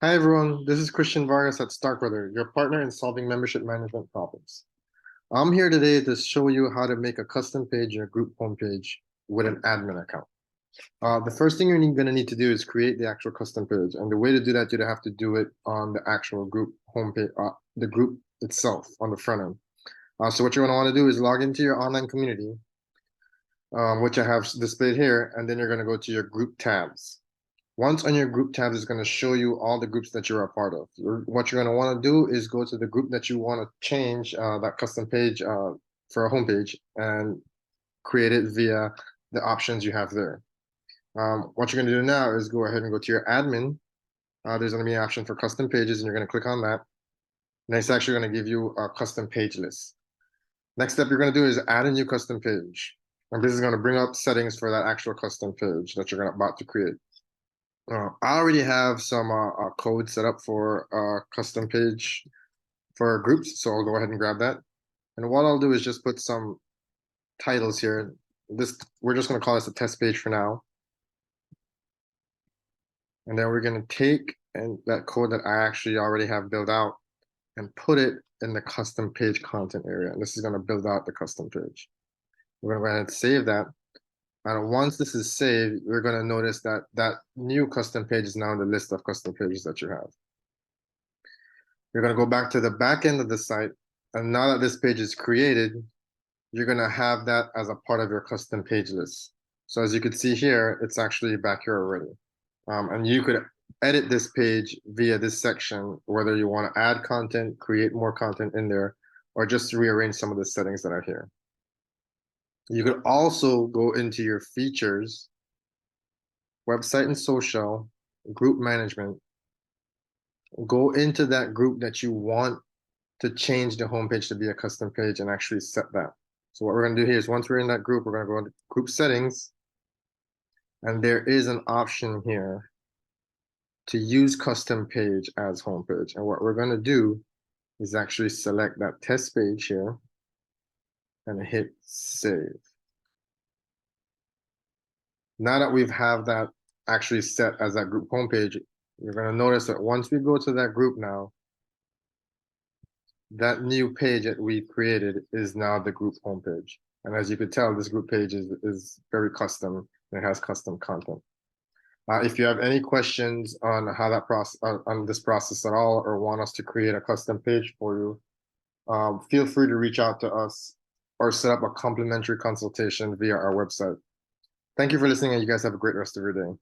Hi everyone, this is Christian Vargas at Starkweather, your partner in solving membership management problems. I'm here today to show you how to make a custom page in your group homepage with an admin account. The first thing you're going to need to do is create the actual custom page, and the way to do that, you'd have to do it on the actual group homepage, the group itself on the front end. So what you're going to want to do is log into your online community, which I have displayed here, and then you're going to go to your group tabs. Once on your group tab, is going to show you all the groups that you're a part of. What you're going to want to do is go to the group that you want to change that custom page for a homepage and create it via the options you have there. What you're going to do now is go ahead and go to your admin. There's going to be an option for custom pages, and you're going to click on that. And it's actually going to give you a custom page list. Next step you're going to do is add a new custom page. And this is going to bring up settings for that actual custom page that you're about to create. I already have some code set up for custom page for groups, so I'll go ahead and grab that. And what I'll do is just put some titles here. We're just going to call this a test page for now. And then we're going to take that code that I actually already have built out and put it in the custom page content area. And this is going to build out the custom page. We're going to go ahead and save that. And once this is saved, we're going to notice that that new custom page is now in the list of custom pages that you have. You're going to go back to the back end of the site. And now that this page is created, you're going to have that as a part of your custom page list. So as you can see here, it's actually back here already. And you could edit this page via this section, whether you want to add content, create more content in there, or just rearrange some of the settings that are here. You could also go into your features, website and social, group management, go into that group that you want to change the homepage to be a custom page and actually set that. So what we're going to do here is once we're in that group, we're going to go into group settings. And there is an option here to use custom page as homepage. And what we're going to do is actually select that test page here and hit save. Now that we've have that actually set as that group homepage, you're going to notice that once we go to that group now, that new page that we created is now the group homepage. And as you could tell, this group page is very custom and it has custom content. If you have any questions on how that process on this process at all, or want us to create a custom page for you, feel free to reach out to us or set up a complimentary consultation via our website. Thank you for listening, and you guys have a great rest of your day.